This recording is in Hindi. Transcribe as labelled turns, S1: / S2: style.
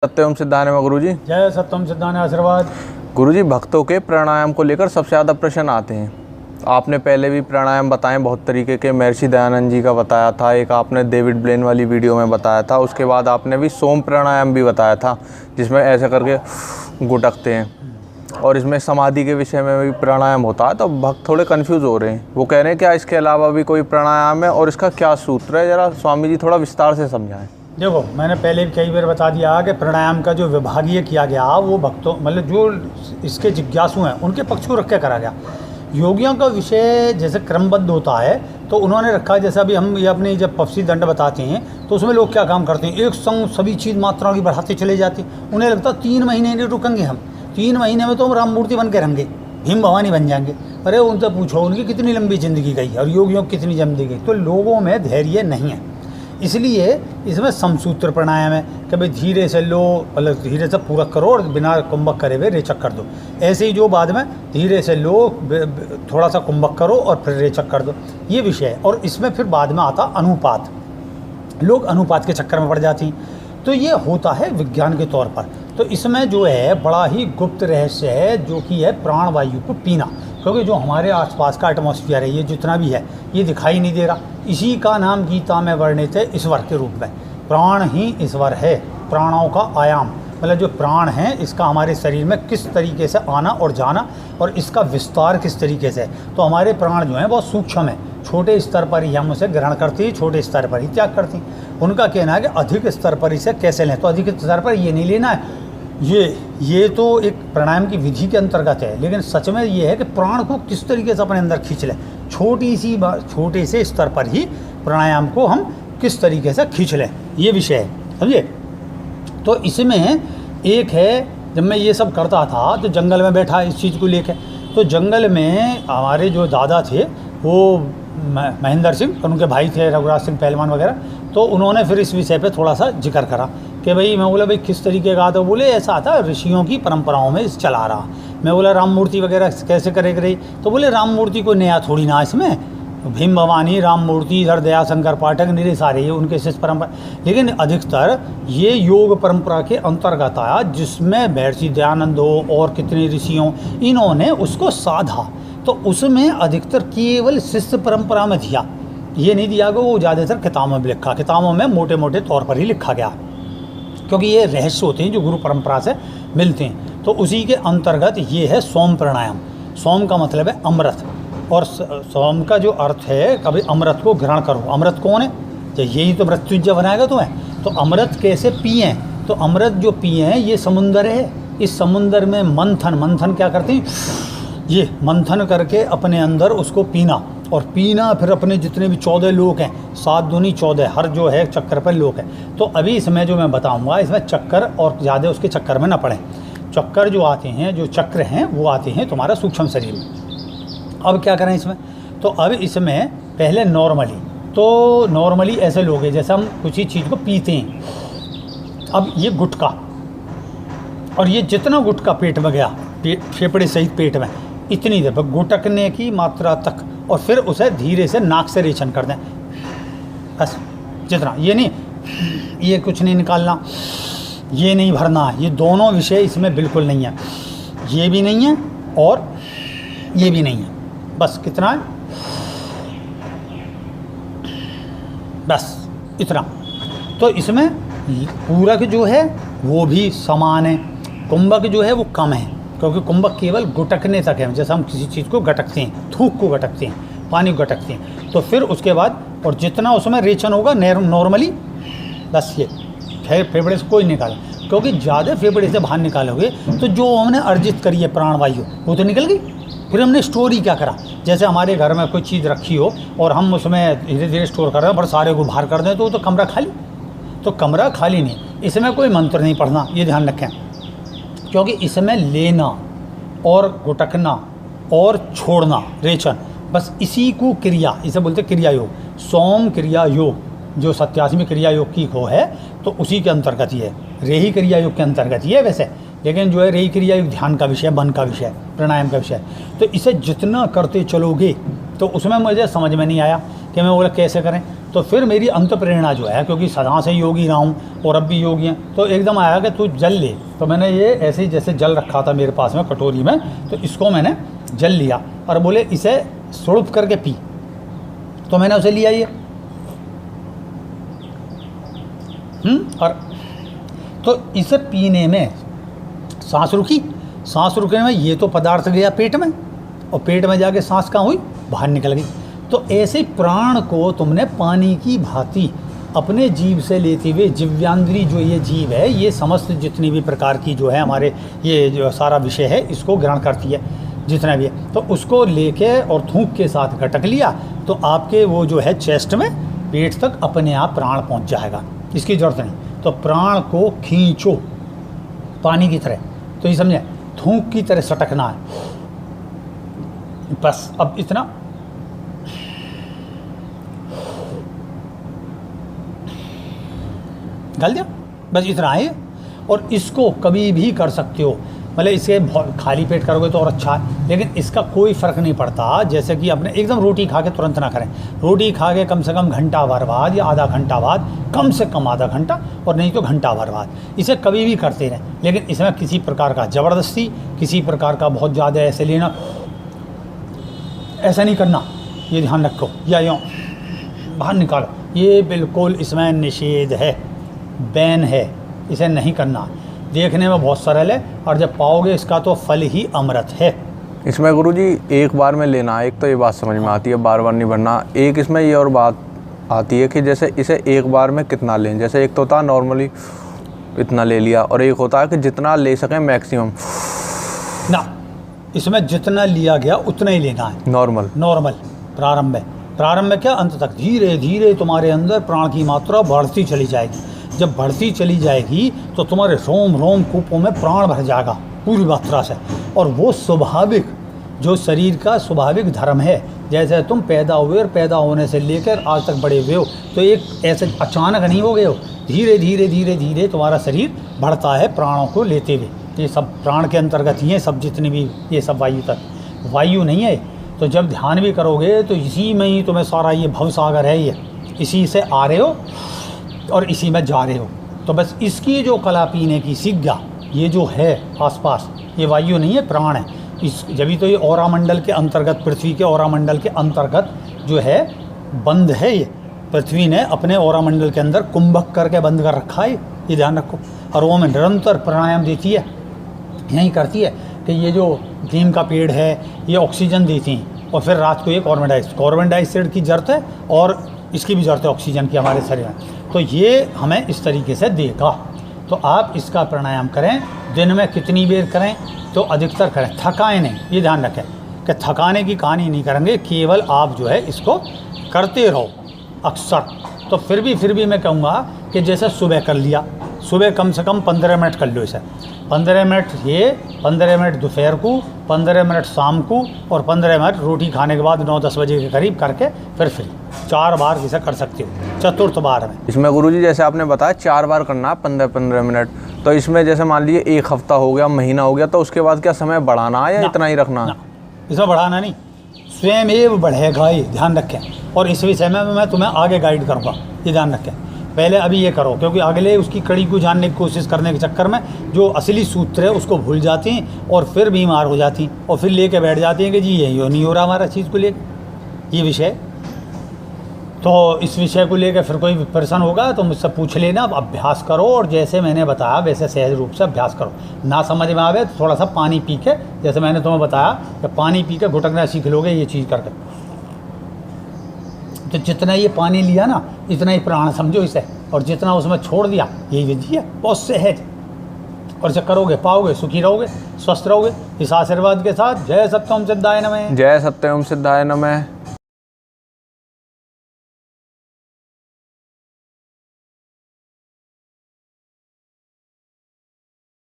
S1: सत्यम सिद्धान्य गुरुजी।
S2: जय सत्यम सिद्धान्य आशीर्वाद।
S1: गुरुजी, भक्तों के प्राणायाम को लेकर सबसे ज़्यादा प्रश्न आते हैं। आपने पहले भी प्राणायाम बताए बहुत तरीके के, महर्षि दयानंद जी का बताया था, एक आपने डेविड ब्लेन वाली वीडियो में बताया था, उसके बाद आपने भी सोम प्राणायाम भी बताया था जिसमें ऐसे करके गुटकते हैं, और इसमें समाधि के विषय में भी प्राणायाम होता है। तो भक्त थोड़े कन्फ्यूज़ हो रहे हैं, वो कह रहे हैं क्या इसके अलावा भी कोई प्राणायाम है और इसका क्या सूत्र है, ज़रा स्वामी जी थोड़ा विस्तार से समझाएं।
S2: देखो, मैंने पहले भी कई बार बता दिया कि प्राणायाम का जो विभागीय किया गया वो भक्तों मतलब जो इसके जिज्ञासु हैं उनके पक्ष को रख के करा गया। योगियों का विषय जैसे क्रमबद्ध होता है तो उन्होंने रखा, जैसा अभी हम ये अपनी जब पफसी दंड बताते हैं तो उसमें लोग क्या काम करते हैं, एक संग सभी चीज़ मात्राओं की बढ़ाते चले जाते हैं। उन्हें लगता है 3 महीने नहीं रुकेंगे हम, 3 महीने में तो हम राम मूर्ति बन के रहेंगे, भीम भवानी बन जाएंगे। अरे उनसे पूछो उनकी कितनी लंबी ज़िंदगी गई और योगियों की कितनी ज़िंदगी गई। तो लोगों में धैर्य नहीं है, इसलिए इसमें समसूत्र प्राणायाम है कि भाई धीरे से लो, मतलब धीरे से पूरक करो और बिना कुंभक करे हुए रेचक कर दो। ऐसे ही जो बाद में धीरे से लो, थोड़ा सा कुंभक करो और फिर रेचक कर दो, ये विषय है। और इसमें फिर बाद में आता अनुपात, लोग अनुपात के चक्कर में पड़ जाती हैं। तो ये होता है विज्ञान के तौर पर। तो इसमें जो है बड़ा ही गुप्त रहस्य है, जो कि है प्राणवायु को पीना, क्योंकि जो हमारे आसपास का एटमॉस्फेयर है, ये जितना भी है ये दिखाई नहीं दे रहा। इसी का नाम गीता में वर्णित है ईश्वर के रूप में। प्राण ही ईश्वर है, प्राणों का आयाम, मतलब जो प्राण है इसका हमारे शरीर में किस तरीके से आना और जाना और इसका विस्तार किस तरीके से है। तो हमारे प्राण जो हैं बहुत सूक्ष्म है, छोटे स्तर पर ही हम उसे ग्रहण करते हैं, छोटे स्तर पर ही त्याग करते हैं। उनका कहना है कि अधिक स्तर पर इसे कैसे लें, तो अधिक स्तर पर ये नहीं लेना है। ये तो एक प्राणायाम की विधि के अंतर्गत है, लेकिन सच में ये है कि प्राण को किस तरीके से अपने अंदर खींच लें, छोटे से स्तर पर ही प्राणायाम को हम किस तरीके से खींच लें, ये विषय है, समझिए। तो इसमें एक है, जब मैं ये सब करता था तो जंगल में बैठा इस चीज़ को लेकर, तो जंगल में हमारे जो दादा थे वो महेंद्र सिंह, उनके भाई थे रघुराज सिंह पहलवान वगैरह, तो उन्होंने फिर इस विषय पे थोड़ा सा जिक्र करा कि भाई, मैं बोला भाई किस तरीके का, तो बोले ऐसा था ऋषियों की परंपराओं में इस चला रहा। मैं बोला राम मूर्ति वगैरह कैसे करेगी रही, तो बोले राम मूर्ति को नया थोड़ी ना, इसमें भीम भवानी राम मूर्ति, इधर दया शंकर पाठक, निरे सारे ये उनके शिष्य परंपरा, लेकिन अधिकतर ये योग परंपरा के अंतर्गत आया, जिसमें महर्षि दयानंद हो और कितने ऋषि हों, इन्होंने उसको साधा। तो उसमें अधिकतर केवल शिष्य परंपरा में दिया, ये नहीं दिया कि वो ज़्यादातर किताबों में लिखा, किताबों में मोटे मोटे तौर पर ही लिखा गया, क्योंकि ये रहस्य होते हैं जो गुरु परंपरा से मिलते हैं। तो उसी के अंतर्गत ये है सोम प्राणायाम। सोम का मतलब है अमृत, और सोम का जो अर्थ है कभी अमृत को ग्रहण करो। अमृत कौन है, तो यही तो मृत्युंजय बनाएगा तुम्हें। तो अमृत कैसे पिए, तो अमृत जो पिए हैं ये समुंदर है, इस समुंदर में मंथन क्या करते हैं, ये मंथन करके अपने अंदर उसको पीना, और पीना फिर अपने जितने भी 14 लोक हैं, 7 दूनी 14, हर जो है चक्कर पर लोक है। तो अभी इसमें जो मैं बताऊंगा इसमें चक्कर और ज़्यादा उसके चक्कर में ना पड़े। चक्कर जो आते हैं, जो चक्र हैं वो आते हैं तुम्हारा सूक्ष्म शरीर में। अब क्या करें इसमें, तो अब इसमें पहले नॉर्मली ऐसे लोग हैं जैसे हम कुछ ही चीज़ को पीते हैं। अब ये गुटखा, और ये जितना गुटखा पेट में गया, फेफड़े सहित पेट में, इतनी देर गुटकने की मात्रा तक, और फिर उसे धीरे से नाक से रेचन कर दें, बस जितना, ये नहीं, ये कुछ नहीं निकालना, ये नहीं भरना, ये दोनों विषय इसमें बिल्कुल नहीं है, ये भी नहीं है और ये भी नहीं है, बस कितना है, बस इतना। तो इसमें पूरक जो है वो भी समान है, कुंभक जो है वो कम है, क्योंकि कुंभक केवल गुटकने तक है, जैसे हम किसी चीज़ को गटकते हैं, थूक को गटकते हैं, पानी को गटकते हैं, तो फिर उसके बाद और जितना उसमें रेचन होगा नॉर्मली, बस ये फेफड़े से कोई निकाला, क्योंकि ज़्यादा फेफड़े से बाहर निकालोगे तो जो हमने अर्जित करी है प्राणवायु वो तो निकल गई। फिर हमने स्टोरी क्या करा, जैसे हमारे घर में कोई चीज़ रखी हो और हम उसमें धीरे धीरे स्टोर कर रहे हैं, पर सारे को बाहर कर दें तो कमरा खाली, तो कमरा खाली नहीं, इसमें कोई मंत्र नहीं पढ़ना, ये ध्यान रखें, क्योंकि इसमें लेना और गुटकना और छोड़ना रेचन, बस इसी को क्रिया, इसे बोलते क्रिया योग। सोम क्रिया योग जो 87वें क्रिया योग की हो है, तो उसी के अंतर्गत ही है, रेही क्रिया योग के अंतर्गत ही है वैसे, लेकिन जो है रेही क्रिया योग ध्यान का विषय, मन का विषय, प्राणायाम का विषय। तो इसे जितना करते चलोगे, तो उसमें मुझे समझ में नहीं आया कि मैं बोला कैसे करें, तो फिर मेरी अंत प्रेरणा जो है, क्योंकि सदा से योगी रहा हूँ और अब भी योगी हैं, तो एकदम आया कि तू जल ले। तो मैंने ये ऐसे ही जैसे जल रखा था मेरे पास में कटोरी में, तो इसको मैंने जल लिया और बोले इसे सुड़प करके पी। तो मैंने उसे लिया ये और तो इसे पीने में सांस रुकी, सांस रुकने में ये तो पदार्थ गया पेट में, और पेट में जाके सांस कहाँ हुई, बाहर निकल गई। तो ऐसे प्राण को तुमने पानी की भांति अपने जीव से लेते हुए, जिव्यांद्री जो ये जीव है, ये समस्त जितनी भी प्रकार की जो है हमारे ये जो सारा विषय है इसको ग्रहण करती है जितना भी है, तो उसको लेके और थूक के साथ गटक लिया तो आपके वो जो है चेस्ट में पेट तक अपने आप प्राण पहुंच जाएगा, इसकी ज़रूरत नहीं। तो प्राण को खींचो पानी की तरह, तो ये समझे थूक की तरह सटकना है बस। अब इतना डाल दिया, बस इतना है। और इसको कभी भी कर सकते हो, मतलब इसे खाली पेट करोगे तो और अच्छा है, लेकिन इसका कोई फ़र्क नहीं पड़ता। जैसे कि अपने एकदम रोटी खा के तुरंत ना करें, रोटी खा के कम से कम घंटा भर बाद या आधा घंटा बाद, कम से कम आधा घंटा और नहीं तो घंटा भर बाद, इसे कभी भी करते रहें। लेकिन इसमें किसी प्रकार का ज़बरदस्ती, किसी प्रकार का बहुत ज़्यादा ऐसे लेना, ऐसा नहीं करना, ये ध्यान रखो। या यूँ बाहर निकालो, ये बिल्कुल इसमें निषेध है, बैन है, इसे नहीं करना। देखने में बहुत सरल है और जब पाओगे इसका तो फल ही अमृत है।
S1: इसमें गुरुजी एक बार में लेना, एक तो ये बात समझ में आती है, बार बार नहीं भरना। एक इसमें ये और बात आती है कि जैसे इसे एक बार में कितना लें, जैसे एक तो होता है नॉर्मली इतना ले लिया, और एक होता है कि जितना ले सकें मैक्सिमम
S2: ना, इसमें जितना लिया गया उतना ही लेना है। नॉर्मल प्रारंभ में क्या, अंत तक धीरे धीरे तुम्हारे अंदर प्राण की मात्रा बढ़ती चली जाएगी। जब बढ़ती चली जाएगी तो तुम्हारे रोम रोम कूपों में प्राण भर जाएगा पूरी मात्रा से। और वो स्वाभाविक जो शरीर का स्वाभाविक धर्म है, जैसे तुम पैदा हुए और पैदा होने से लेकर आज तक बड़े हुए हो, तो एक ऐसे अचानक नहीं हो गए हो, धीरे धीरे धीरे धीरे तुम्हारा शरीर बढ़ता है प्राणों को लेते हुए। ये सब प्राण के अंतर्गत ही है, सब जितनी भी ये सब वायु तक, वायु नहीं है। तो जब ध्यान भी करोगे तो इसी में ही तुम्हें सारा ये भवसागर है, ये इसी से आ रहे हो और इसी में जा रहे हो। तो बस इसकी जो कला पीने की सीख गया, ये जो है आसपास, ये वायु नहीं है, प्राण है। इस जभी तो ये औरा मंडल के अंतर्गत, पृथ्वी के औरा मंडल के अंतर्गत जो है बंद है। ये पृथ्वी ने अपने औरा मंडल के अंदर कुंभक करके बंद कर रखा है, ये ध्यान रखो। और वो में निरंतर प्राणायाम देती है, यही करती है कि ये जो नीम का पेड़ है ये ऑक्सीजन देती हैं, और फिर रात को ये कार्बन डाइऑक्साइड की ज़रूरत है और इसकी भी ज़रूरत है ऑक्सीजन की हमारे शरीर में। तो ये हमें इस तरीके से देगा। तो आप इसका प्राणायाम करें, दिन में कितनी देर करें, तो अधिकतर करें, थकाएं नहीं। ये ध्यान रखें कि थकाने की कहानी नहीं करेंगे, केवल आप जो है इसको करते रहो अक्सर। तो फिर भी मैं कहूँगा कि जैसे सुबह कर लिया, सुबह कम से कम 15 मिनट कर लो इसे, 15 मिनट ये, 15 मिनट दोपहर को, 15 मिनट शाम को, और 15 मिनट रोटी खाने के बाद 9-10 बजे के करीब करके फिर फ्री। 4 बार इसे कर सकते हो, चतुर्थ बार में।
S1: इसमें गुरुजी जैसे आपने बताया 4 बार करना 15-15 मिनट, तो इसमें जैसे मान लीजिए 1 हफ्ता हो गया, महीना हो गया, तो उसके बाद क्या समय बढ़ाना है या इतना ही रखना है?
S2: इसमें बढ़ाना नहीं, स्वयं एव बढ़ेगा, ये ध्यान रखें। और इस विषय में मैं तुम्हें आगे गाइड करूँगा, ये ध्यान रखें। पहले अभी ये करो, क्योंकि अगले उसकी कड़ी को जानने की कोशिश करने के चक्कर में जो असली सूत्र है उसको भूल जाती हैं और फिर बीमार हो जाती हैं और फिर लेके बैठ जाती हैं कि जी ये नहीं हो रहा हमारा चीज़ को लेकर, ये विषय। तो इस विषय को लेकर फिर कोई परेशान होगा तो मुझसे पूछ लेना, अभ्यास करो, और जैसे मैंने बताया वैसे सहज रूप से अभ्यास करो। ना समझ में आवे तो थोड़ा सा पानी पी के, जैसे मैंने तुम्हें बताया कि पानी पी के घुटकना सीख लोगे ये चीज़ करके। तो जितना ये पानी लिया ना, इतना ही प्राण समझो इसे, और जितना उसमें छोड़ दिया यही विधि है, बहुत सहज। और इसे करोगे पाओगे, सुखी रहोगे, स्वस्थ रहोगे। इस आशीर्वाद के साथ जय सत्यम सिद्धाय नमः।
S1: जय सत्यम सिद्धाय नमः।